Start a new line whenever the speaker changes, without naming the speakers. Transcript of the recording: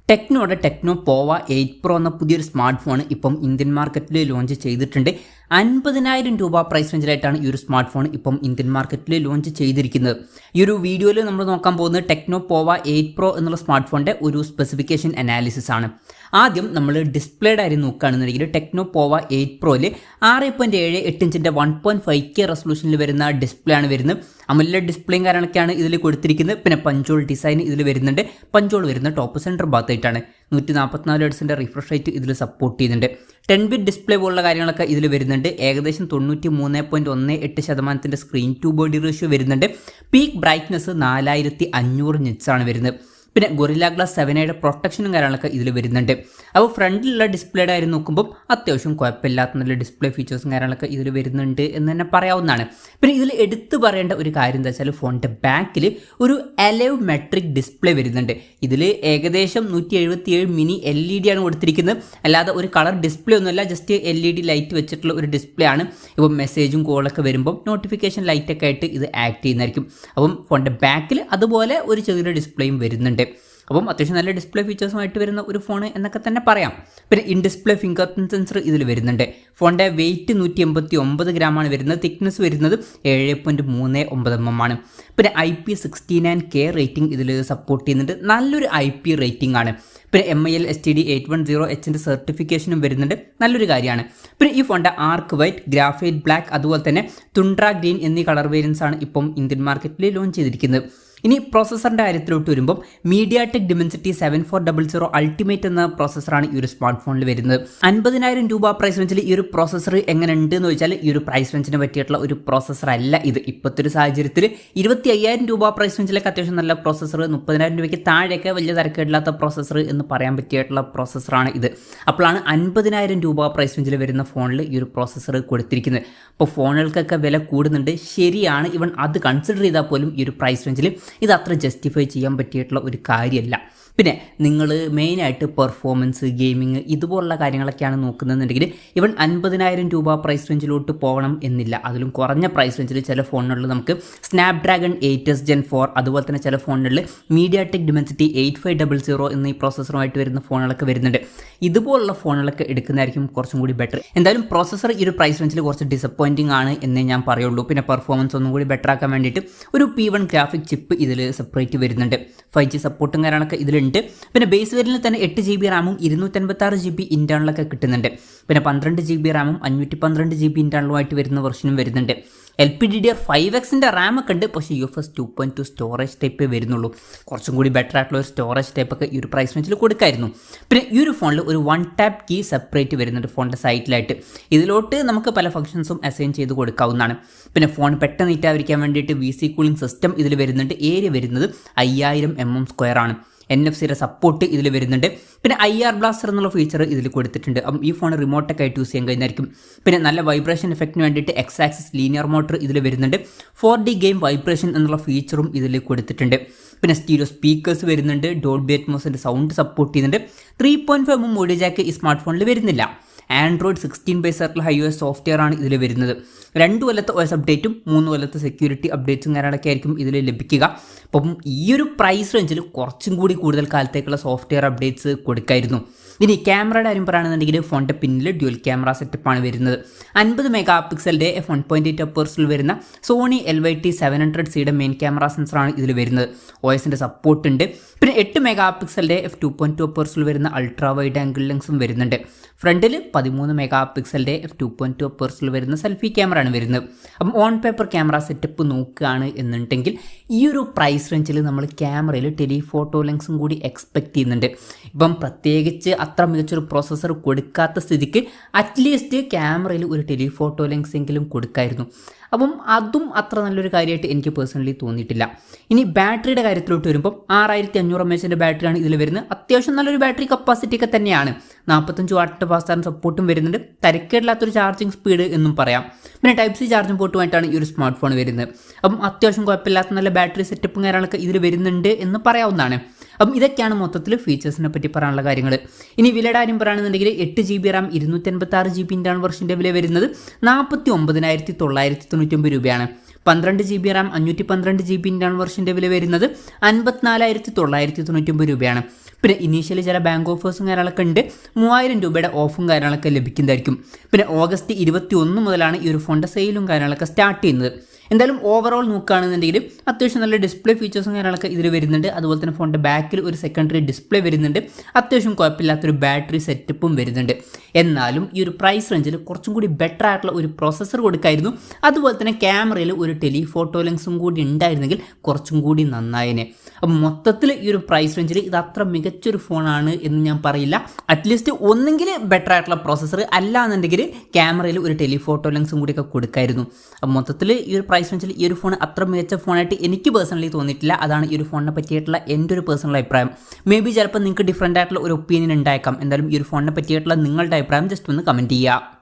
ടെക്നോയുടെ techno പോവ 8 pro എന്ന പുതിയൊരു സ്മാർട്ട് ഫോൺ ഇപ്പം ഇന്ത്യൻ മാർക്കറ്റിൽ ലോഞ്ച് ചെയ്തിട്ടുണ്ട്. 50,000 രൂപ പ്രൈസ് റേഞ്ചിലായിട്ടാണ് ഈ ഒരു സ്മാർട്ട് ഫോൺ ഇപ്പം ഇന്ത്യൻ മാർക്കറ്റിൽ ലോഞ്ച് ചെയ്തിരിക്കുന്നത്. ഈ ഒരു വീഡിയോയിൽ നമ്മൾ നോക്കാൻ പോകുന്നത് ടെക്നോ പോവ 8 പ്രോ എന്നുള്ള സ്മാർട്ട് ഫോണിൻ്റെ ഒരു സ്പെസിഫിക്കേഷൻ അനാലിസിസ് ആണ്. ആദ്യം നമ്മൾ ഡിസ്പ്ലേയുടെ കാര്യം നോക്കുകയാണെന്നുണ്ടെങ്കിൽ ടെക്നോ പോവ 8 പ്രോയിൽ 6.78 ഇഞ്ചിൻ്റെ 1.5K റെസൊല്യൂഷനിൽ വരുന്ന ഡിസ്പ്ലേ ആണ് വരുന്നത്. അമോലെഡ് ഡിസ്പ്ലേയും കാര്യങ്ങളൊക്കെയാണ് ഇതിൽ കൊടുത്തിരിക്കുന്നത്. പിന്നെ പഞ്ചോൾ ഡിസൈൻ ഇതിൽ വരുന്നുണ്ട്. പഞ്ചോൾ വരുന്ന ടോപ്പ് സെൻറ്റർ ഭാഗത്തായിട്ടാണ്. 144 ഹെർട്സിൻ്റെ റിഫ്രഷ് റേറ്റ് ഇതിൽ സപ്പോർട്ട് ചെയ്യുന്നുണ്ട്. 10 ബിറ്റ് ഡിസ്പ്ലേ പോലുള്ള കാര്യങ്ങളൊക്കെ ഇതിൽ വരുന്നുണ്ട്. ഏകദേശം 93.18% സ്ക്രീൻ ടു ബോഡി റേഷ്യോ വരുന്നുണ്ട്. പീക്ക് ബ്രൈറ്റ്നസ് 4500 നിറ്റ്സ് ആണ് വരുന്നത്. പിന്നെ ഗൊറില്ല ഗ്ലാസ് 7യുടെ പ്രൊട്ടക്ഷനും കാര്യങ്ങളൊക്കെ ഇതിൽ വരുന്നുണ്ട്. അപ്പോൾ ഫ്രണ്ടിലുള്ള ഡിസ്പ്ലേയുടെ കാര്യം നോക്കുമ്പോൾ അത്യാവശ്യം കുഴപ്പമില്ലാത്ത നല്ല ഡിസ്പ്ലേ ഫീച്ചേഴ്സും കാര്യങ്ങളൊക്കെ ഇതിൽ വരുന്നുണ്ട് എന്ന് തന്നെ പറയാവുന്നതാണ്. പിന്നെ ഇതിൽ എടുത്തു പറയേണ്ട ഒരു കാര്യം എന്താ വെച്ചാൽ ഫോണിൻ്റെ ബാക്കിൽ ഒരു അലൈവ് മെട്രിക് ഡിസ്പ്ലേ വരുന്നുണ്ട്. ഇതിൽ ഏകദേശം 177 മിനി LED ആണ് കൊടുത്തിരിക്കുന്നത്. അല്ലാതെ ഒരു കളർ ഡിസ്പ്ലേ ഒന്നുമല്ല, ജസ്റ്റ് LED ലൈറ്റ് വെച്ചിട്ടുള്ള ഒരു ഡിസ്പ്ലേ ആണ്. ഇപ്പം മെസ്സേജും കോളൊക്കെ വരുമ്പോൾ നോട്ടിഫിക്കേഷൻ ലൈറ്റൊക്കെ ആയിട്ട് ഇത് ആക്ട് ചെയ്യുന്നതായിരിക്കും. അപ്പം ഫോണിൻ്റെ ബാക്കിൽ അതുപോലെ ഒരു ചെറിയ ഡിസ്പ്ലേയും വരുന്നുണ്ട്. അപ്പം അത്യാവശ്യം നല്ല ഡിസ്പ്ലേ ഫീച്ചേഴ്സുമായിട്ട് വരുന്ന ഒരു ഫോൺ എന്നൊക്കെ തന്നെ പറയാം. പിന്നെ in display finger print sensor ഇതിൽ വരുന്നുണ്ട്. ഫോണിൻ്റെ വെയിറ്റ് 189 ഗ്രാമാണ് വരുന്നത്. തിക്നെസ് വരുന്നത് 7.39 mm ആണ്. പിന്നെ IP69K റേറ്റിംഗ് ഇതിൽ സപ്പോർട്ട് ചെയ്യുന്നുണ്ട്. നല്ലൊരു IP റേറ്റിംഗ് ആണ്. പിന്നെ MIL STD 810H സർട്ടിഫിക്കേഷനും വരുന്നുണ്ട്. നല്ലൊരു കാര്യമാണ്. പിന്നെ ഈ ഫോണിൻ്റെ ആർക്ക് വൈറ്റ്, ഗ്രാഫൈറ്റ് ബ്ലാക്ക്, അതുപോലെ തന്നെ തുണ്ട്ര ഗ്രീൻ എന്നീ കളർ വേരിയൻസ് ആണ് ഇപ്പം ഇന്ത്യൻ മാർക്കറ്റിൽ ലോഞ്ച് ചെയ്തിരിക്കുന്നത്. ഇനി പ്രോസസ്സറിൻ്റെ കാര്യത്തിലോട്ട് വരുമ്പോൾ MediaTek Dimensity 7400 അൾട്ടിമേറ്റ് എന്ന പ്രോസസ്സറാണ് ഈ ഒരു സ്മാർട്ട് ഫോണിൽ വരുന്നത്. 50,000 രൂപ പ്രൈസ് റേഞ്ചിൽ ഈ ഒരു പ്രോസസ്സർ എങ്ങനെ ഉണ്ട് എന്ന് ചോദിച്ചാൽ ഈ ഒരു പ്രൈസ് റേഞ്ചിന് പറ്റിയിട്ടുള്ള ഒരു പ്രോസസ്സർ അല്ല ഇത്. ഇപ്പോഴത്തെ ഒരു സാഹചര്യത്തിൽ 25,000 രൂപ പ്രൈസ് റേഞ്ചിലൊക്കെ അത്യാവശ്യം നല്ല പ്രോസസ്സർ, 30,000 രൂപയ്ക്ക് താഴെയൊക്കെ വലിയ തിരക്കേടില്ലാത്ത പ്രോസസ്സർ എന്ന് പറയാൻ പറ്റിയിട്ടുള്ള പ്രോസസ്സറാണ് ഇത്. അപ്പോഴാണ് 50,000 രൂപ പ്രൈസ് റേഞ്ചിൽ വരുന്ന ഫോണിൽ ഈ ഒരു പ്രോസസ്സർ കൊടുത്തിരിക്കുന്നത്. അപ്പോൾ ഫോണുകൾക്കൊക്കെ വില കൂടുന്നുണ്ട്, ശരിയാണ്. ഇവൺ അത് കൺസിഡർ ചെയ്താൽ പോലും ഈ ഒരു പ്രൈസ് റേഞ്ചിൽ ഇത് അത്ര ജസ്റ്റിഫൈ ചെയ്യാൻ പറ്റിയിട്ടുള്ള ഒരു കാര്യമല്ല. പിന്നെ നിങ്ങൾ മെയിനായിട്ട് പെർഫോമൻസ്, ഗെയിമിങ് ഇതുപോലുള്ള കാര്യങ്ങളൊക്കെയാണ് നോക്കുന്നതെന്നുണ്ടെങ്കിൽ ഇവൺ 50,000 രൂപ പ്രൈസ് റേഞ്ചിലോട്ട് പോകണം എന്നില്ല. അതിലും കുറഞ്ഞ പ്രൈസ് റേഞ്ചിൽ ചില ഫോണുകളിൽ നമുക്ക് സ്നാപ്ഡ്രാഗൺ 8S Gen 4, അതുപോലെ തന്നെ ചില ഫോണുകളിൽ MediaTek Dimensity 8500 എന്നീ പ്രോസസ്സറുമായിട്ട് വരുന്ന ഫോണുകളൊക്കെ വരുന്നുണ്ട്. ഇതുപോലുള്ള ഫോണുകളൊക്കെ എടുക്കുന്നതായിരിക്കും കുറച്ചും കൂടി ബെറ്റർ. എന്തായാലും പ്രോസസ്സർ ഈ ഒരു പ്രൈസ് റേഞ്ചിൽ കുറച്ച് ഡിസപ്പോയിൻറ്റിംഗ് ആണ് എന്നേ ഞാൻ പറയുള്ളൂ. പിന്നെ പെർഫോമൻസ് ഒന്നും കൂടി ബെറ്റർ ആക്കാൻ വേണ്ടിയിട്ട് ഒരു P1 ഗ്രാഫിക് ചിപ്പ് ഇതിൽ സെപ്പറേറ്റ് വരുന്നുണ്ട്. 5G സപ്പോർട്ടും കാര്യങ്ങളൊക്കെ ഇതിലുണ്ട്. പിന്നെ ബേസ് വേരിയന്റിൽ തന്നെ 8 GB റാമും 256 GB ഇന്റേണലൊക്കെ കിട്ടുന്നുണ്ട്. പിന്നെ 12 GB റാമും 512 GB ഇന്റേണലുമായിട്ട് വരുന്ന വെർഷനും വരുന്നുണ്ട്. LPDDR5Xന്റെ റാം ഒക്കെ ഉണ്ട്, പക്ഷേ UFS 2.2 സ്റ്റോറേജ് ടൈപ്പേ വരുന്നുള്ളൂ. കുറച്ചും കൂടി ബെറ്റർ ആയിട്ടുള്ള ഒരു സ്റ്റോറേജ് ടൈപ്പൊക്കെ ഈ ഒരു പ്രൈസ് റേഞ്ചിൽ കൊടുക്കായിരുന്നു. പിന്നെ ഈ ഒരു ഫോണിൽ ഒരു 1 ടാപ്പ് കീ സെപ്പറേറ്റ് വരുന്നുണ്ട് ഫോണിൻ്റെ സൈറ്റിലായിട്ട്. ഇതിലോട്ട് നമുക്ക് പല ഫംഗ്ഷൻസും അസൈൻ ചെയ്ത് കൊടുക്കാവുന്നതാണ്. പിന്നെ ഫോൺ പെട്ടെന്ന് നീറ്റായിരിക്കാൻ വേണ്ടിയിട്ട് VC കൂളിംഗ് സിസ്റ്റം ഇതിൽ വരുന്നുണ്ട്. ഏരിയ വരുന്നത് 5000 mm² ആണ്. NFC-യുടെ സപ്പോർട്ട് ഇതിൽ വരുന്നുണ്ട്. പിന്നെ IR ബ്ലാസ്റ്റർ എന്നുള്ള ഫീച്ചർ ഇതിൽ കൊടുത്തിട്ടുണ്ട്. അപ്പം ഈ ഫോൺ റിമോട്ടൊക്കെ ആയിട്ട് യൂസ് ചെയ്യാൻ കഴിയുന്നതായിരിക്കും. പിന്നെ നല്ല വൈബ്രേഷൻ എഫക്റ്റിന് വേണ്ടിയിട്ട് X ആക്സിസ് ലീനിയർ മോട്ടർ ഇതിൽ വരുന്നുണ്ട്. 4D ഗെയിം വൈബ്രേഷൻ എന്നുള്ള ഫീച്ചറും ഇതിൽ കൊടുത്തിട്ടുണ്ട്. പിന്നെ സ്റ്റീരിയോ സ്പീക്കേഴ്സ് വരുന്നുണ്ട്. ഡോൾബി അറ്റ്മോസിൻ്റെ സൗണ്ട് സപ്പോർട്ട് ചെയ്യുന്നുണ്ട്. 3.5 mm ഓഡിയോ ജാക്ക് ഈ സ്മാർട്ട് ഫോണിൽ വരുന്നില്ല. Android 16/Circle iOS സോഫ്റ്റ്വെയർ ആണ് ഇതിൽ വരുന്നത്. 2 കൊല്ലത്തെ OS അപ്ഡേറ്റും 3 കൊല്ലത്തെ സെക്യൂരിറ്റി അപ്ഡേറ്റ്സും കാര്യങ്ങളൊക്കെ ആയിരിക്കും ഇതിൽ ലഭിക്കുക. അപ്പം ഈ ഒരു പ്രൈസ് റേഞ്ചിൽ കുറച്ചും കൂടി കൂടുതൽ കാലത്തേക്കുള്ള സോഫ്റ്റ്വെയർ അപ്ഡേറ്റ്സ് കൊടുക്കായിരുന്നു. ഇനി ക്യാമറയുടെ കാര്യം പറയുകയാണെന്നുണ്ടെങ്കിൽ ഫോണിൻ്റെ പിന്നിൽ ഡ്യുവൽ ക്യാമറ സെറ്റപ്പാണ് വരുന്നത്. 50 MP f1.8 അപ്പേഴ്സിൽ വരുന്ന സോണി LYT 700Cയുടെ മെയിൻ ക്യാമറ സെൻസറാണ് ഇതിൽ വരുന്നത്. OSന്റെ സപ്പോർട്ട് ഉണ്ട്. പിന്നെ 8 MP f2.2 അപ്പേഴ്സിൽ വരുന്ന അൾട്രാ വൈഡ് ആംഗിൾ ലെൻസും വരുന്നുണ്ട്. ഫ്രണ്ടിൽ 13 MP f2.2 അപ്പേഴ്സിൽ വരുന്ന സെൽഫി ക്യാമറ ആണ് വരുന്നത്. അപ്പം ഓൺ പേപ്പർ ക്യാമറ സെറ്റപ്പ് നോക്കുകയാണ് എന്നുണ്ടെങ്കിൽ ഈ ഒരു പ്രൈസ് റേഞ്ചിൽ നമ്മൾ ക്യാമറയിൽ ടെലിഫോട്ടോ ലെൻസും കൂടി എക്സ്പെക്ട് ചെയ്യുന്നുണ്ട്. ഇപ്പം പ്രത്യേകിച്ച് അത്ര മികച്ചൊരു പ്രോസസ്സർ കൊടുക്കാത്ത സ്ഥിതിക്ക് അറ്റ്ലീസ്റ്റ് ക്യാമറയിൽ ഒരു ടെലിഫോട്ടോ ലെൻസ് എങ്കിലും കൊടുക്കായിരുന്നു. അപ്പം അതും അത്ര നല്ലൊരു കാര്യമായിട്ട് എനിക്ക് പേഴ്സണലി തോന്നിയിട്ടില്ല. ഇനി ബാറ്ററിയുടെ കാര്യത്തിലോട്ട് വരുമ്പോൾ 6500 mAhന്റെ ബാറ്ററിയാണ് ഇതിൽ വരുന്നത്. അത്യാവശ്യം നല്ലൊരു ബാറ്ററി കപ്പാസിറ്റി ഒക്കെ തന്നെയാണ്. 45 വാട്ട് ഫാസ്റ്റ് ചാർജ് സപ്പോർട്ടും വരുന്നുണ്ട്. തിരക്കേടില്ലാത്തൊരു ചാർജിങ് സ്പീഡ് എന്നും പറയാം. പിന്നെ Type-C ചാർജിംഗ് പോർട്ടുമായിട്ടാണ് ഈ ഒരു സ്മാർട്ട് ഫോൺ വരുന്നത്. അപ്പം അത്യാവശ്യം കുഴപ്പമില്ലാത്ത നല്ല ബാറ്ററി സെറ്റപ്പും കാര്യങ്ങളൊക്കെ ഇതിൽ വരുന്നുണ്ട് എന്ന് പറയാവുന്നതാണ്. അപ്പം ഇതൊക്കെയാണ് മൊത്തത്തിൽ ഫീച്ചേഴ്സിനെ പറ്റി പറയാനുള്ള കാര്യങ്ങൾ. ഇനി വിലയുടെ കാര്യം പറയുകയാണെന്നുണ്ടെങ്കിൽ 8 GB റാം 256 GB ഇന്റേണൽ വെർഷൻ്റെ വില വരുന്നത് 49,999 രൂപയാണ്. 12 GB റാം 512 GB ഇന്റേണൽ വെർഷൻ്റെ വില വരുന്നത് 54,999 രൂപയാണ്. പിന്നെ ഇനീഷ്യലി ചില ബാങ്ക് ഓഫേഴ്സും കാര്യങ്ങളൊക്കെ ഉണ്ട്. 3000 രൂപയുടെ ഓഫും കാര്യങ്ങളൊക്കെ ലഭിക്കുന്നതായിരിക്കും. പിന്നെ ഓഗസ്റ്റ് 21 മുതലാണ് ഈ ഒരു ഫോണിൻ്റെ സെയിലും കാര്യങ്ങളൊക്കെ സ്റ്റാർട്ട് ചെയ്യുന്നത്. എന്തായാലും ഓവറോൾ നോക്കുകയാണെന്നുണ്ടെങ്കിൽ അത്യാവശ്യം നല്ല ഡിസ്പ്ലേ ഫീച്ചേഴ്സും കാര്യങ്ങളൊക്കെ ഇതിൽ വരുന്നുണ്ട്. അതുപോലെ തന്നെ ഫോണിൻ്റെ ബാക്കിൽ ഒരു സെക്കൻഡറി ഡിസ്പ്ലേ വരുന്നുണ്ട്. അത്യാവശ്യം കുഴപ്പമില്ലാത്തൊരു ബാറ്ററി സെറ്റപ്പും വരുന്നുണ്ട്. എന്നാലും ഈ ഒരു പ്രൈസ് റേഞ്ചിൽ കുറച്ചും കൂടി ബെറ്റർ ആയിട്ടുള്ള ഒരു പ്രോസസ്സർ കൊടുക്കായിരുന്നു. അതുപോലെ തന്നെ ക്യാമറയിൽ ഒരു ടെലിഫോട്ടോ ലെൻസും കൂടി ഉണ്ടായിരുന്നെങ്കിൽ കുറച്ചും കൂടി നന്നായേനെ. അപ്പം മൊത്തത്തിൽ ഈ ഒരു പ്രൈസ് റേഞ്ചിൽ ഇത് അത്ര മികച്ചൊരു ഫോണാണ് എന്ന് ഞാൻ പറയില്ല. അറ്റ്ലീസ്റ്റ് ഒന്നെങ്കിൽ ബെറ്റർ ആയിട്ടുള്ള പ്രോസസ്സർ, അല്ല എന്നുണ്ടെങ്കിൽ ക്യാമറയിൽ ഒരു ടെലിഫോട്ടോ ലെൻസും കൂടിയൊക്കെ കൊടുക്കായിരുന്നു. അപ്പം മൊത്തത്തിൽ ഈ ഒരു പ്രൈസ് റേഞ്ചിൽ ഈ ഒരു ഫോൺ അത്ര മികച്ച ഫോണായിട്ട് എനിക്ക് പേഴ്സണലി തോന്നിയിട്ടില്ല. അതാണ് ഈ ഒരു ഫോണിനെ പറ്റിയിട്ടുള്ള എൻ്റെ ഒരു പേഴ്സണൽ അഭിപ്രായം. മേ ബി ചിലപ്പോൾ നിങ്ങൾക്ക് ഡിഫറൻ്റ് ആയിട്ടുള്ള ഒരു ഒപ്പീനിയൻ ഉണ്ടായേക്കാം. എന്തായാലും ഈ ഒരു ഫോണിനെ പറ്റിയിട്ടുള്ള നിങ്ങളുടെ അഭിപ്രായം ജസ്റ്റ് ഒന്ന് കമൻറ്റ് ചെയ്യുക.